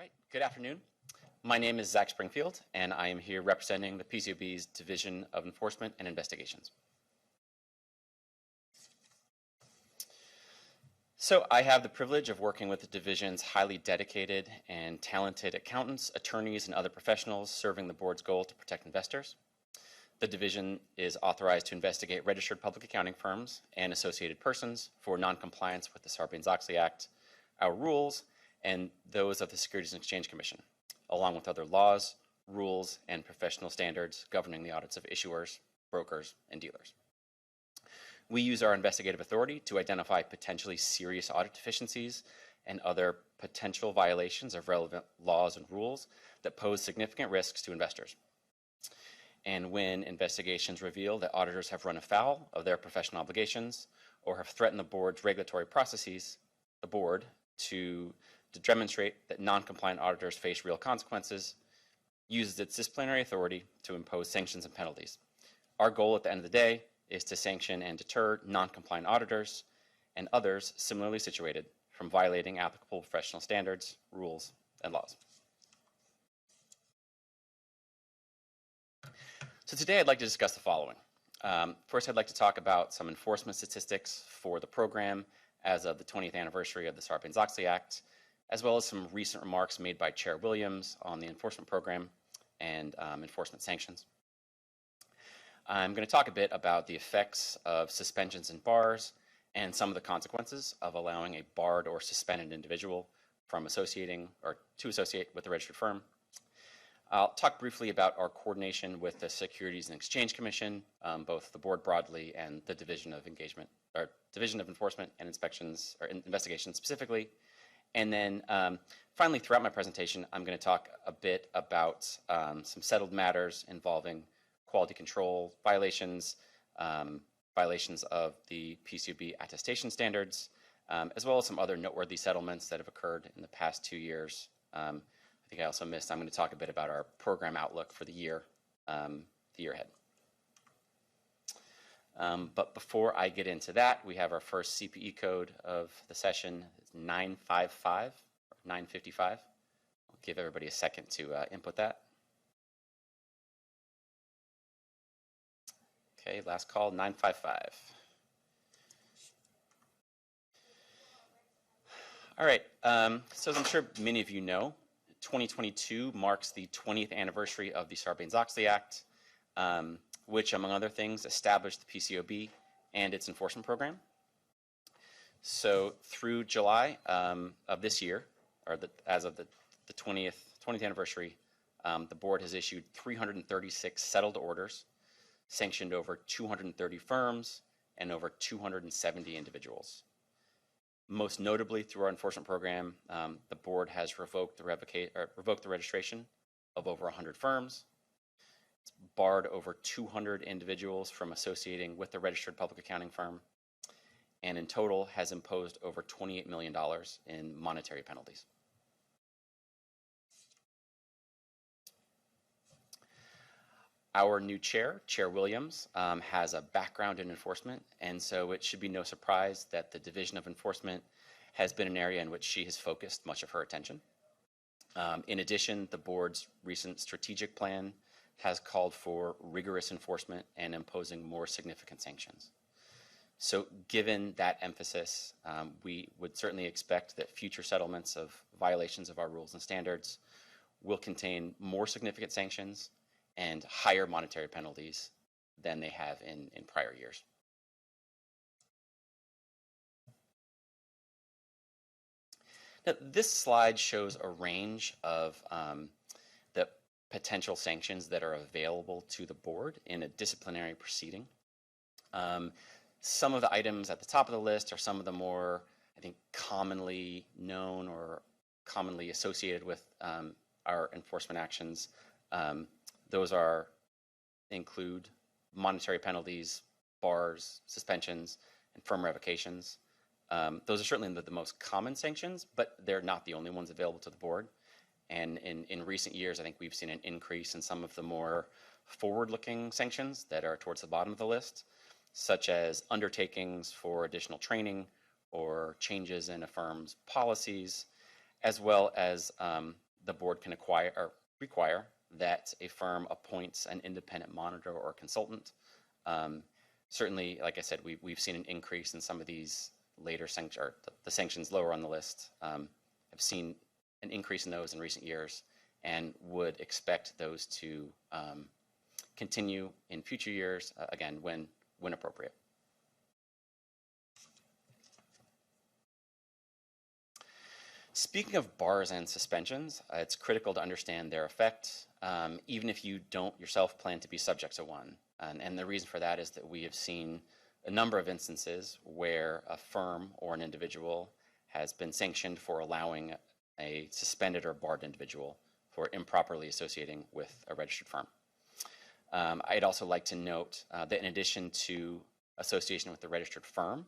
right, good afternoon. My name is Zach Springfield, and I am here representing the PCAOB's Division of Enforcement and Investigations. So I have the privilege of working with the division's highly dedicated and talented accountants, attorneys, and other professionals serving the board's goal to protect investors. The division is authorized to investigate registered public accounting firms and associated persons for noncompliance with the Sarbanes-Oxley Act, our rules, and those of the Securities and Exchange Commission, along with other laws, rules, and professional standards governing the audits of issuers, brokers, and dealers. We use our investigative authority to identify potentially serious audit deficiencies and other potential violations of relevant laws and rules that pose significant risks to investors. And when investigations reveal that auditors have run afoul of their professional obligations or have threatened the board's regulatory processes, the board, to demonstrate that non-compliant auditors face real consequences, uses its disciplinary authority to impose sanctions and penalties. Our goal at the end of the day is to sanction and deter non-compliant auditors and others similarly situated from violating applicable professional standards, rules, and laws. So today I'd like to discuss the following. First, I'd like to talk about some enforcement statistics for the program as of the 20th anniversary of the Sarbanes-Oxley Act, as well as some recent remarks made by Chair Williams on the enforcement program and enforcement sanctions. I'm going to talk a bit about the effects of suspensions and bars and some of the consequences of allowing a barred or suspended individual from associating or to associate with a registered firm. I'll talk briefly about our coordination with the Securities and Exchange Commission, both the board broadly and the Division of Engagement, or Division of Enforcement and Inspections, or Investigations specifically. And then finally, throughout my presentation, I'm going to talk a bit about some settled matters involving quality control violations, violations of the PCAOB attestation standards, as well as some other noteworthy settlements that have occurred in the past 2 years. I think I also missed, I'm going to talk a bit about our program outlook for the year ahead. But before I get into that, we have our first CPE code of the session. It's 955 or 955. I'll give everybody a second to input that. Okay, last call, 955. All right, so as I'm sure many of you know, 2022 marks the 20th anniversary of the Sarbanes-Oxley Act, which, among other things, established the PCAOB and its enforcement program. So through July of this year, or as of the 20th anniversary, the board has issued 336 settled orders, sanctioned over 230 firms, and over 270 individuals. Most notably, through our enforcement program, the board has revoked the registration of over 100 firms. It's barred over 200 individuals from associating with the registered public accounting firm, and in total has imposed over $28 million in monetary penalties. Our new chair, Chair Williams, has a background in enforcement, and so it should be no surprise that the Division of Enforcement has been an area in which she has focused much of her attention. In addition, the board's recent strategic plan has called for rigorous enforcement and imposing more significant sanctions. So given that emphasis, we would certainly expect that future settlements of violations of our rules and standards will contain more significant sanctions and higher monetary penalties than they have in prior years. Now, this slide shows a range of the potential sanctions that are available to the board in a disciplinary proceeding. Some of the items at the top of the list are some of the more, I think, commonly known or commonly associated with our enforcement actions. Those include monetary penalties, bars, suspensions, and firm revocations. Those are certainly the most common sanctions, but they're not the only ones available to the board. And in recent years, I think we've seen an increase in some of the more forward-looking sanctions that are towards the bottom of the list, such as undertakings for additional training or changes in a firm's policies, as well as the board can require that a firm appoints an independent monitor or consultant. Certainly, like I said, we've seen an increase in some of these later sanctions, or the sanctions lower on the list. Have seen an increase in those in recent years, and would expect those to continue in future years, again, when appropriate. Speaking of bars and suspensions, it's critical to understand their effect, even if you don't yourself plan to be subject to one. And the reason for that is that we have seen a number of instances where a firm or an individual has been sanctioned for allowing a suspended or barred individual for improperly associating with a registered firm. I'd also like to note that in addition to association with the registered firm,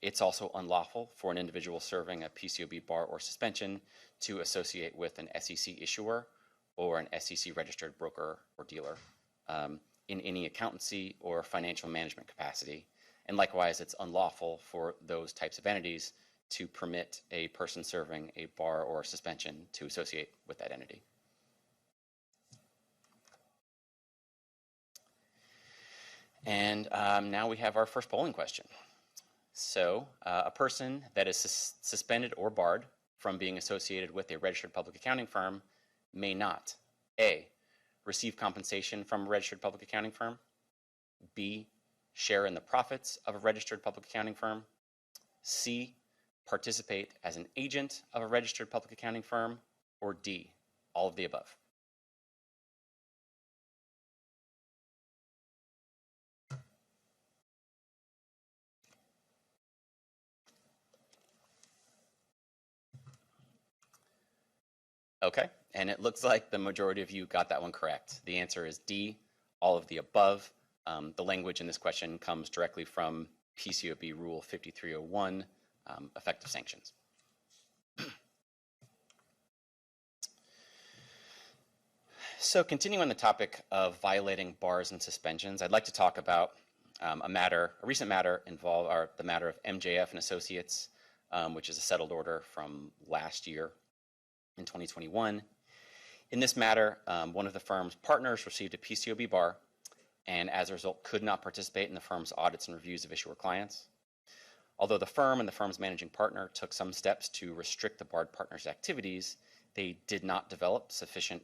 it's also unlawful for an individual serving a PCAOB bar or suspension to associate with an SEC issuer or an SEC registered broker or dealer in any accountancy or financial management capacity. And likewise, it's unlawful for those types of entities to permit a person serving a bar or suspension to associate with that entity. And now we have our first polling question. So a person that is suspended or barred from being associated with a registered public accounting firm may not: A, receive compensation from a registered public accounting firm; B, share in the profits of a registered public accounting firm; C, participate as an agent of a registered public accounting firm; or D, all of the above. Okay, and it looks like the majority of you got that one correct. The answer is D, all of the above. The language in this question comes directly from PCAOB Rule 5301, effective sanctions. So continuing on the topic of violating bars and suspensions, I'd like to talk about a recent matter involved, the matter of MJF and Associates, which is a settled order from last year in 2021. In this matter, one of the firm's partners received a PCAOB bar and as a result could not participate in the firm's audits and reviews of issuer clients. Although the firm and the firm's managing partner took some steps to restrict the barred partner's activities, they did not develop sufficient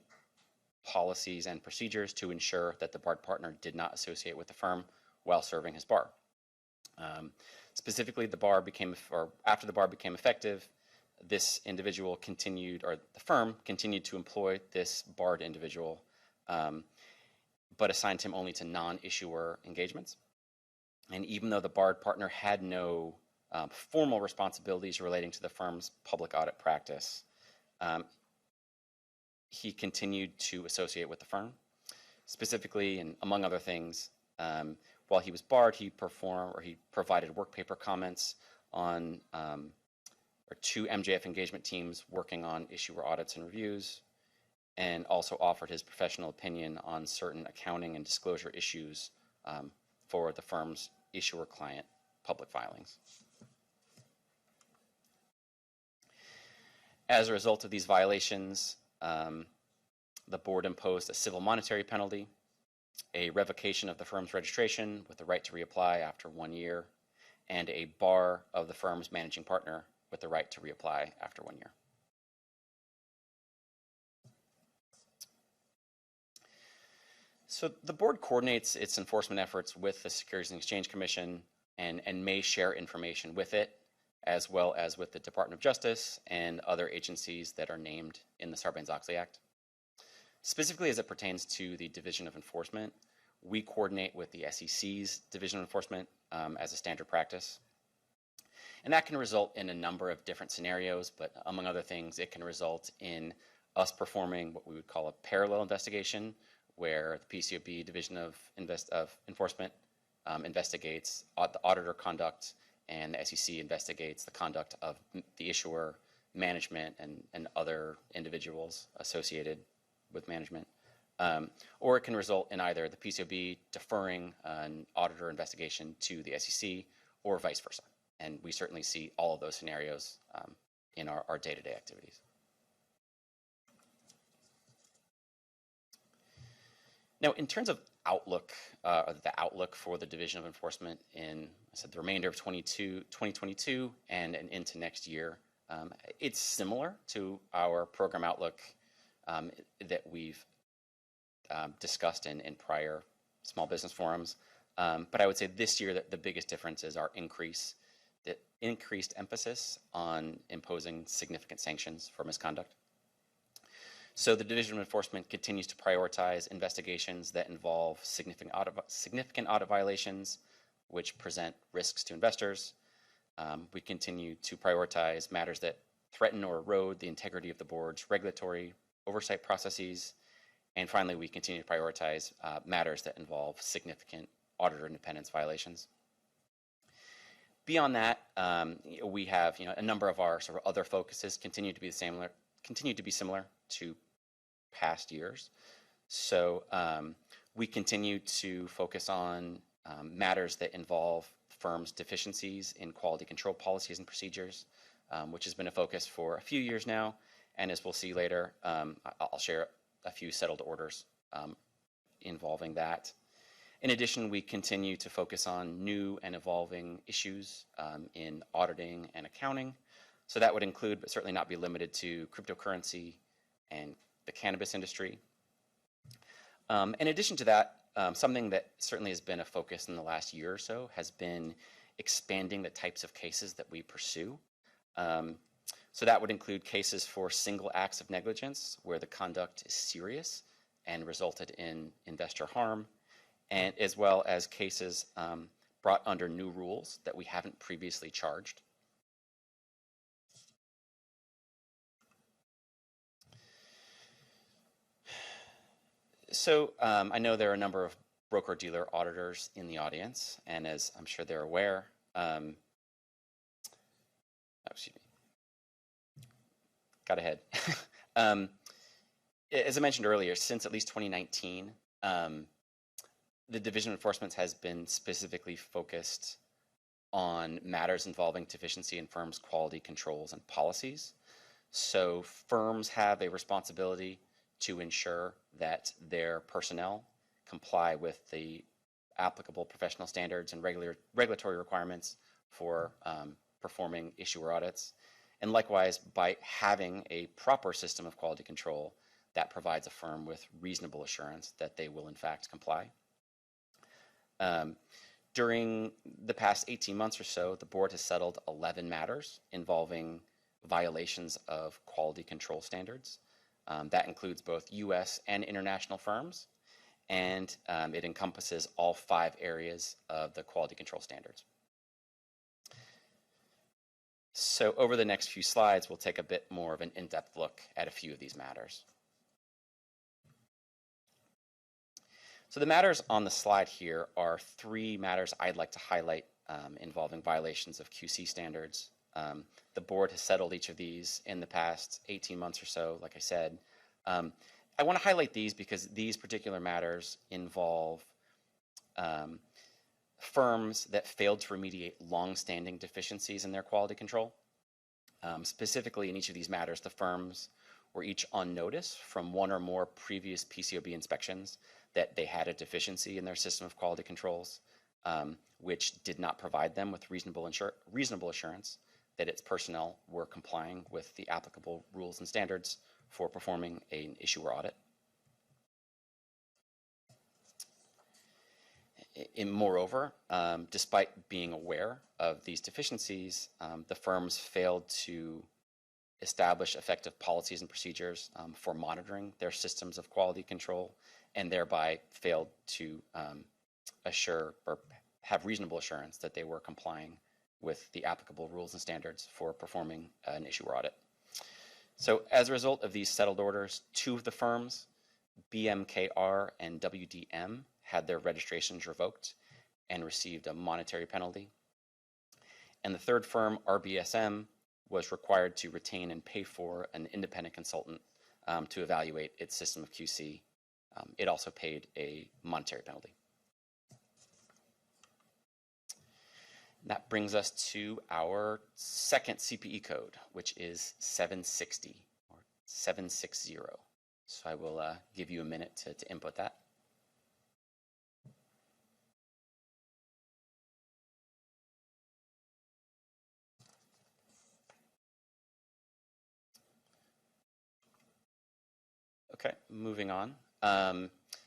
policies and procedures to ensure that the barred partner did not associate with the firm while serving his bar. Specifically, after the bar became effective, this individual continued, or the firm continued to employ this barred individual, but assigned him only to non-issuer engagements. And even though the barred partner had no formal responsibilities relating to the firm's public audit practice, he continued to associate with the firm. Specifically, and among other things, while he was barred, he provided work paper comments on two MJF engagement teams working on issuer audits and reviews, and also offered his professional opinion on certain accounting and disclosure issues for the firm's issuer client public filings. As a result of these violations, the board imposed a civil monetary penalty, a revocation of the firm's registration with the right to reapply after 1 year, and a bar of the firm's managing partner with the right to reapply after 1 year. So the board coordinates its enforcement efforts with the Securities and Exchange Commission and may share information with it, as well as with the Department of Justice and other agencies that are named in the Sarbanes-Oxley Act. Specifically as it pertains to the Division of Enforcement, we coordinate with the SEC's Division of Enforcement as a standard practice. And that can result in a number of different scenarios, but among other things, it can result in us performing what we would call a parallel investigation, where the PCAOB Division of Enforcement investigates the auditor conduct, and the SEC investigates the conduct of the issuer, management, and other individuals associated with management. Or it can result in either the PCAOB deferring an auditor investigation to the SEC or vice versa. And we certainly see all of those scenarios in our day-to-day activities. Now, in terms of outlook, or the outlook for the Division of Enforcement in, I said, the remainder of 2022 and into next year, it's similar to our program outlook that we've discussed in prior small business forums. But I would say this year that the biggest difference is our increased emphasis on imposing significant sanctions for misconduct. So the Division of Enforcement continues to prioritize investigations that involve significant audit violations, which present risks to investors. We continue to prioritize matters that threaten or erode the integrity of the board's regulatory oversight processes. And finally, we continue to prioritize matters that involve significant auditor independence violations. Beyond that, we have a number of our sort of other focuses continue to be similar to past years. So we continue to focus on matters that involve firms' deficiencies in quality control policies and procedures, which has been a focus for a few years now. And as we'll see later, I'll share a few settled orders involving that. In addition, we continue to focus on new and evolving issues in auditing and accounting. So that would include, but certainly not be limited to, cryptocurrency and the cannabis industry. In addition to that, something that certainly has been a focus in the last year or so has been expanding the types of cases that we pursue. So that would include cases for single acts of negligence where the conduct is serious and resulted in investor harm, and as well as cases brought under new rules that we haven't previously charged. So I know there are a number of broker-dealer auditors in the audience, and as I'm sure they're aware, excuse me, got ahead. As I mentioned earlier, since at least 2019, the Division of Enforcement has been specifically focused on matters involving deficiency in firms' quality controls and policies. So firms have a responsibility to ensure that their personnel comply with the applicable professional standards and regulatory requirements for performing issuer audits. And likewise, by having a proper system of quality control, that provides a firm with reasonable assurance that they will in fact comply. During the past 18 months or so, the board has settled 11 matters involving violations of quality control standards. That includes both U.S. and international firms, and it encompasses all 5 areas of the quality control standards. So over the next few slides, we'll take a bit more of an in-depth look at a few of these matters. So the matters on the slide here are 3 matters I'd like to highlight involving violations of QC standards. The board has settled each of these in the past 18 months or so, like I said. I want to highlight these because these particular matters involve firms that failed to remediate long-standing deficiencies in their quality control. Specifically, in each of these matters, the firms were each on notice from one or more previous PCAOB inspections that they had a deficiency in their system of quality controls, which did not provide them with reasonable assurance that its personnel were complying with the applicable rules and standards for performing an issuer audit. And moreover, despite being aware of these deficiencies, the firms failed to establish effective policies and procedures for monitoring their systems of quality control, and thereby failed to assure or have reasonable assurance that they were complying with the applicable rules and standards for performing an issuer audit. So as a result of these settled orders, 2 of the firms, BMKR and WDM, had their registrations revoked and received a monetary penalty. And the 3rd firm, RBSM, was required to retain and pay for an independent consultant to evaluate its system of QC. It also paid a monetary penalty. That brings us to our second CPE code, which is 760 or 760. So I will give you a minute to input that. Okay, moving on.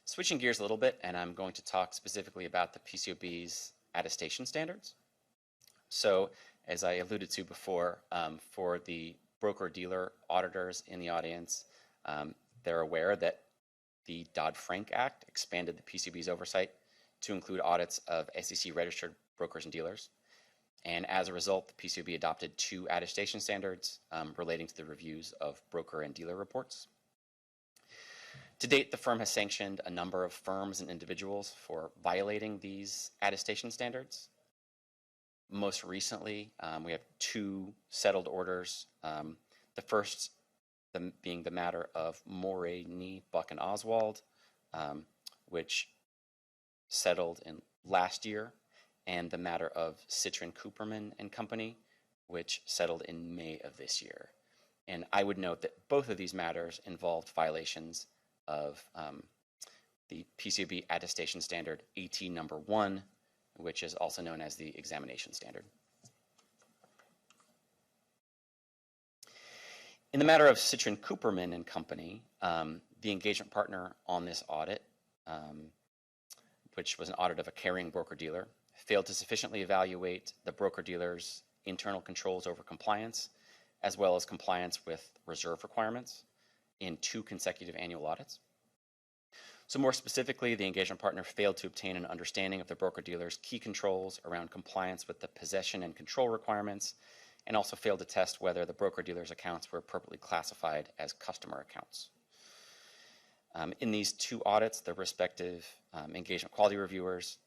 Switching gears a little bit, and I'm going to talk specifically about the PCAOB's attestation standards. So, as I alluded to before, for the broker-dealer auditors in the audience, they're aware that the Dodd-Frank Act expanded the PCAOB's oversight to include audits of SEC-registered brokers and dealers. And as a result, the PCAOB adopted 2 attestation standards relating to the reviews of broker and dealer reports. To date, the firm has sanctioned a number of firms and individuals for violating these attestation standards. Most recently, we have 2 settled orders. The first being the matter of Moray, Nee, Buck, and Oswald, which settled in last year, and the matter of Citrin Cooperman and Company, which settled in May of this year. And I would note that both of these matters involved violations of the PCAOB attestation standard AT number 1, which is also known as the examination standard. In the matter of Citrin Cooperman and Company, the engagement partner on this audit, which was an audit of a carrying broker-dealer, failed to sufficiently evaluate the broker-dealer's internal controls over compliance, as well as compliance with reserve requirements in 2 consecutive annual audits. So more specifically, the engagement partner failed to obtain an understanding of the broker-dealer's key controls around compliance with the possession and control requirements, and also failed to test whether the broker-dealer's accounts were appropriately classified as customer accounts. In these 2 audits, the respective engagement quality reviewers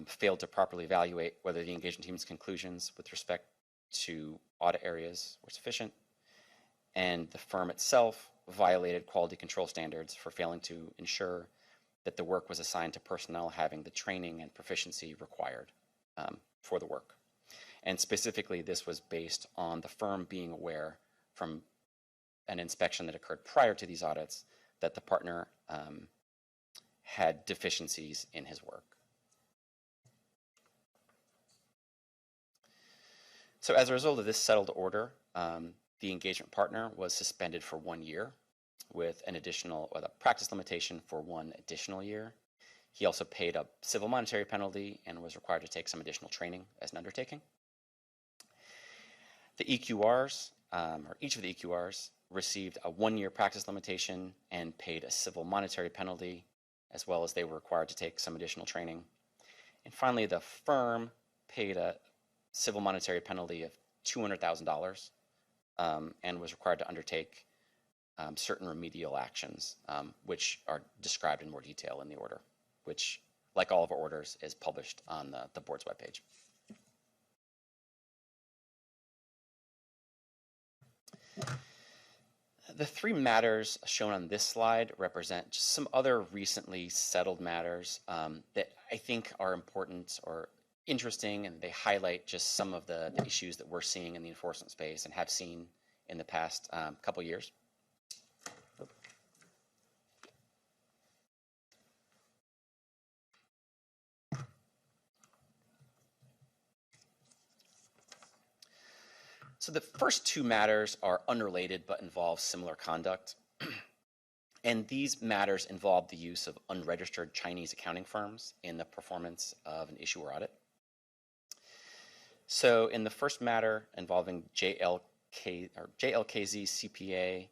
failed to properly evaluate whether the engagement team's conclusions with respect to audit areas were sufficient, and the firm itself violated quality control standards for failing to ensure that the work was assigned to personnel having the training and proficiency required for the work. And specifically, this was based on the firm being aware from an inspection that occurred prior to these audits that the partner had deficiencies in his work. So as a result of this settled order, the engagement partner was suspended for 1 year with a practice limitation for 1 additional year. He also paid a civil monetary penalty and was required to take some additional training as an undertaking. The EQRs, or each of the EQRs, received a 1-year practice limitation and paid a civil monetary penalty, as well as they were required to take some additional training. And finally, the firm paid a civil monetary penalty of $200,000 and was required to undertake certain remedial actions, which are described in more detail in the order, which, like all of our orders, is published on the board's webpage. The 3 matters shown on this slide represent just some other recently settled matters that I think are important or interesting, and they highlight just some of the issues that we're seeing in the enforcement space and have seen in the past couple years. So the first 2 matters are unrelated but involve similar conduct. And these matters involve the use of unregistered Chinese accounting firms in the performance of an issuer audit. So in the first matter involving JLKZ CPA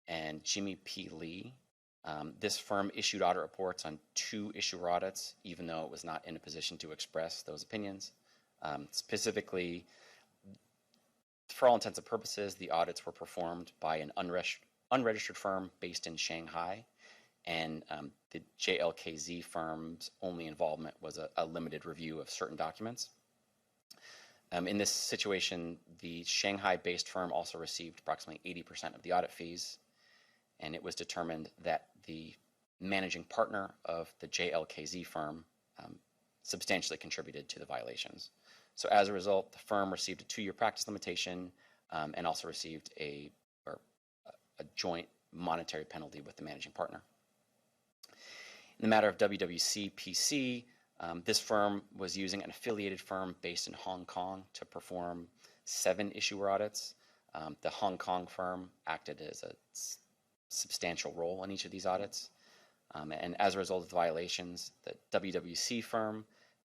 and Jimmy P. Lee, this firm issued audit reports on 2 issuer audits, even though it was not in a position to express those opinions. Specifically, for all intents and purposes, the audits were performed by an unregistered firm based in Shanghai, and the JLKZ firm's only involvement was a limited review of certain documents. In this situation, the Shanghai-based firm also received approximately 80% of the audit fees, and it was determined that the managing partner of the JLKZ firm substantially contributed to the violations. So as a result, the firm received a 2-year practice limitation and also received a joint monetary penalty with the managing partner. In the matter of WWC PC, this firm was using an affiliated firm based in Hong Kong to perform 7 issuer audits. The Hong Kong firm acted as a substantial role in each of these audits. And as a result of the violations, the WWC firm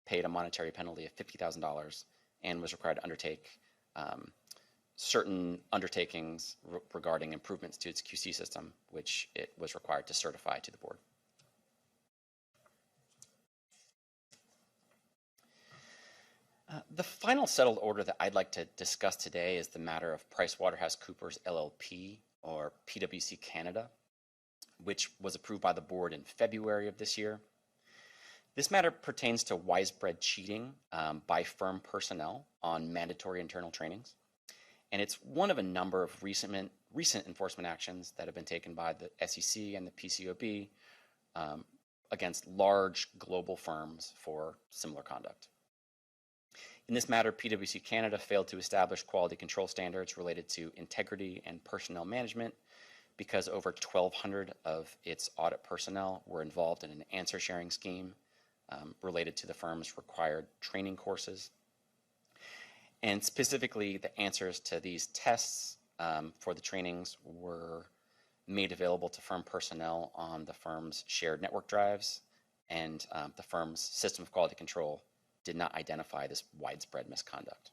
paid a monetary penalty of $50,000 and was required to undertake certain undertakings regarding improvements to its QC system, which it was required to certify to the board. The final settled order that I'd like to discuss today is the matter of PricewaterhouseCoopers LLP, or PwC Canada, which was approved by the board in February of this year. This matter pertains to widespread cheating by firm personnel on mandatory internal trainings. And it's one of a number of recent enforcement actions that have been taken by the SEC and the PCAOB against large global firms for similar conduct. In this matter, PwC Canada failed to establish quality control standards related to integrity and personnel management because over 1,200 of its audit personnel were involved in an answer sharing scheme related to the firm's required training courses. And specifically, the answers to these tests for the trainings were made available to firm personnel on the firm's shared network drives, and the firm's system of quality control did not identify this widespread misconduct.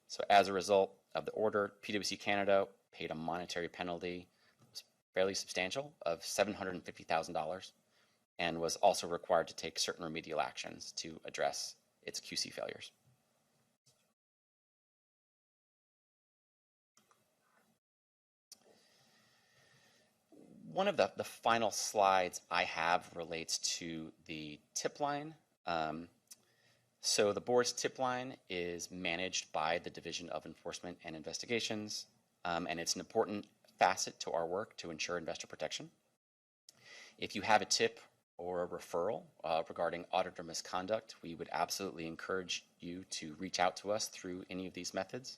So as a result of the order, PwC Canada paid a monetary penalty that was fairly substantial of $750,000 and was also required to take certain remedial actions to address its QC failures. One of the final slides I have relates to the tip line. So the board's tip line is managed by the Division of Enforcement and Investigations, and it's an important facet to our work to ensure investor protection. If you have a tip or a referral regarding auditor misconduct, we would absolutely encourage you to reach out to us through any of these methods.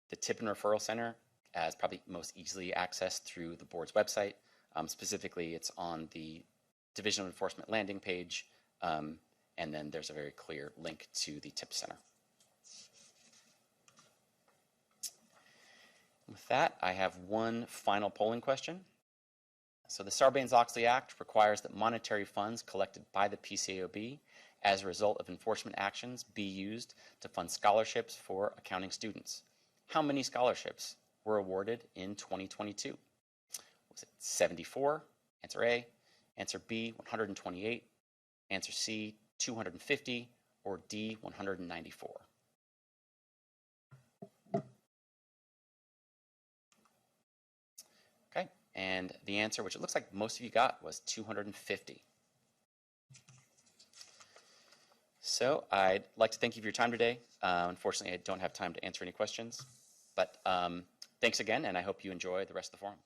The Tip and Referral Center is probably most easily accessed through the board's website. Specifically, it's on the Division of Enforcement landing page, and then there's a very clear link to the Tip Center. With that, I have one final polling question. So the Sarbanes-Oxley Act requires that monetary funds collected by the PCAOB as a result of enforcement actions be used to fund scholarships for accounting students. How many scholarships were awarded in 2022? Was it 74? Answer A. Answer B, 128. Answer C, 250. Or D, 194. Okay, and the answer, which it looks like most of you got, was 250. So I'd like to thank you for your time today. Unfortunately, I don't have time to answer any questions, but thanks again, and I hope you enjoy the rest of the forum.